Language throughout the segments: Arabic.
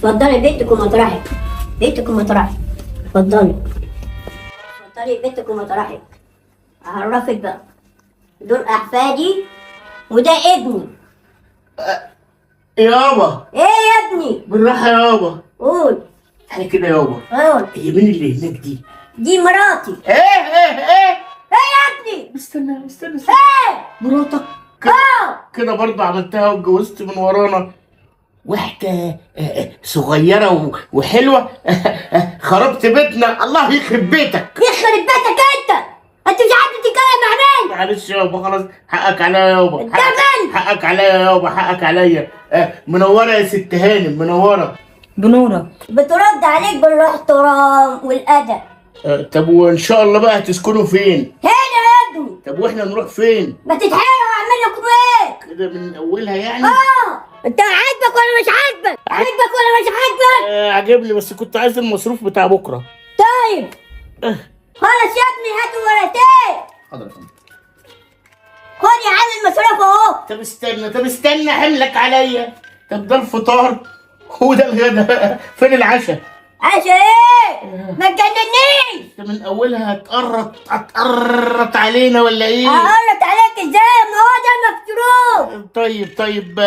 اتفضلي بيتك ومطرحك. بيتك ومطرحك. اتفضلي. اتفضلي بيتك ومطرحك. اعرفك بقى، دول احفادي وده ابني. يابا ايه يا ابني؟ بالراحة يابا. قول. تعالي كده يابا. قول. هي مين اللي هناك دي؟ دي مراتي. ايه ايه يا ابني؟ استنى ايه؟ مراتك كده برضه عملتها واتجوزت من ورانا واحدة صغيرة وحلوة. خربت بيتنا، الله يخرب بيتك. يخرب بيتك انت مش عارف تتكلم مع مين؟ معلش يابا خلاص، حقك عليا يابا. انت من؟ حقك عليا يابا، حقك عليا. منورة يا ست هانم، منورة. بنورة. بترد عليك بالاحترام والادب. طب وان شاء الله بقى هتسكنوا فين؟ هنا يا ابني. طب واحنا نروح فين؟ ما تتحرق واعمل لكم ايه؟ كده من اولها يعني؟ انت عاجبك ولا مش عاجبك؟ عاجبك ولا مش عاجبك؟ عجبني، بس كنت عايز المصروف بتاع بكره. طيب خلاص يا ابني، هاتوا ورقتين. حاضر يا فندم. خد يا عم المصروف اهو. طب استنى حملك عليا. طب ده الفطار وده الغدا، فين العشاء؟ عشان ايه؟ ما تجننيش. انت من اولها هتقرط علينا ولا ايه؟ اقولك عليك ازاي؟ ما هو ده المفتروض. طيب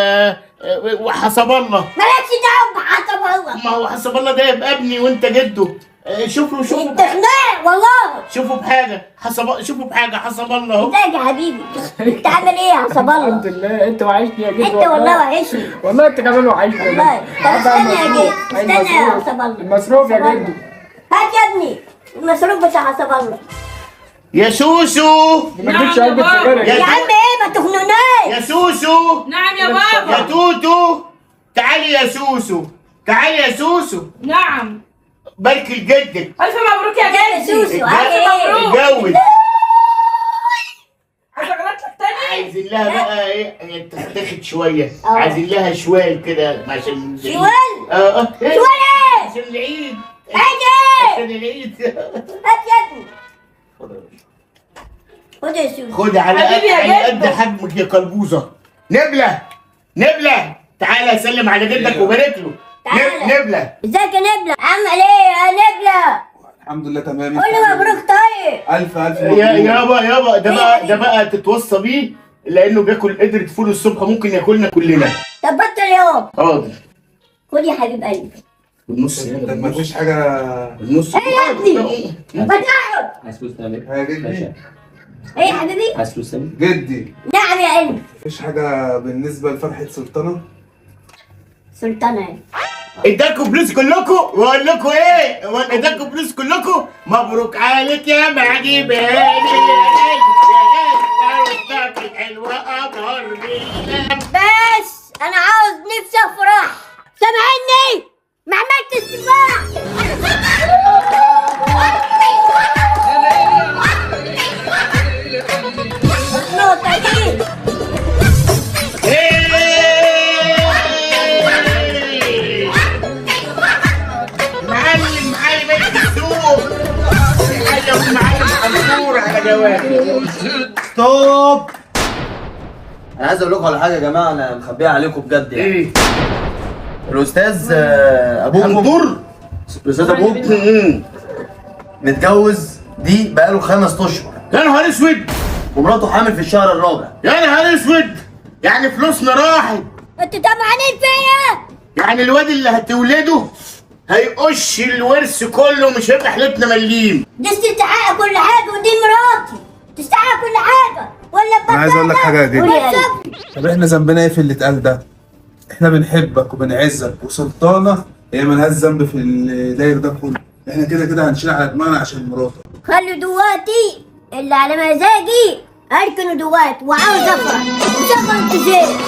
وحسب الله. مالكش دعوه بحسب الله. ما هو حسب الله ده يبقى ابني وانت جده. شوفوا انت خناق والله. شوفوا بحاجه حسب الله اهو. ازيك يا حبيبي؟ انت عامل ايه يا حسب الله؟ الحمد لله. انت وحشني يا جد. انت والله وحشني. والله انت كمان وحشني. والله. طب استنى يا جد، استنى يا حسب الله. المصروف يا جد. هات يا ابني المصروف بتاع حسب الله. يا سوسو. ما تجيبش علبة سجاير يا عم ايه، ما تخنوناش. يا سوسو. نعم يا بابا. يا توتو. تعالي يا سوسو. نعم. بارك لجدك. ألف مبروك يا يا جدي. سوسو. اتجوز. أشغلك لك تاني؟ عايزين لها بقى ايه، هي تاخد شويه. اه. عايزين لها شوال كده عشان شوال؟ شوال ايه؟ عشان العيد. ايه؟ عشان العيد. هات يا ابني. خد يا سوسو. خد على حبيبي يا قد جدو. حجمك يا قلبوزه. نبله تعالى سلم على جدك وبارك له. تعالى. نبله. ازيك يا نبلة؟ عامل ايه يا نبلة؟ الحمد لله تمام. قول لي مبروك. طيب الف مبروك. يابا ده بقى تتوصى بيه، لانه بياكل قدرة فول الصبح، ممكن ياكلنا كلنا. طب بطل يوم. حاضر. خد يا حبيب قلبي. النص ده ما فيش حاجه. النص. ايه يا ابني؟ ما تقعد. عايز فلوس تعمل يا جدي. ايه يا حبيبي؟ عايز فلوس تعمل جدي نعم يا قلبي. مفيش حاجه بالنسبه لفرحه سلطانه. سلطانة ايه؟ اداكوا فلوس كلكم، واقول لكم ايه؟ اداكوا فلوس كلكم، مبروك عليك يا معدي بالي يا الحلوه قمر. بس انا عاوز نفسي افرح. سامعني؟ ما عملتش فرح. النقطة دي. معلم بيت السوق. معلم عصفور على جوابي. ستوب. انا عايز اقول لكم على حاجه يا جماعه، انا مخبيها عليكم بجد يعني. ايه؟ الاستاذ ابوكم. الاستاذ ابوكم متجوز دي بقاله 5 اشهر. يا نهار اسود. ومراته حامل في الشهر الرابع. يا نهار اسود، يعني فلوسنا راحت. انتوا طمعانين فيا؟ يعني الواد اللي هتولده هيقش الورث كله، مش هيبقى حلتنا مليم. دي تستحق كل حاجة، ودي مراتي تستحق كل حاجة. ولا انا عايز اقول لك حاجه يا جدي. قول يا قلبي. طب احنا ذنبنا ايه في اللي اتقال ده؟ احنا بنحبك وبنعزك، وسلطانه هي مالهاش ذنب في الداير ده كله. احنا كده كده هنشيل على دماغنا عشان مراتك. خلوا دواتي اللي على مزاجي اركنوا دوات، وعاوز افرح وسفر تزيد.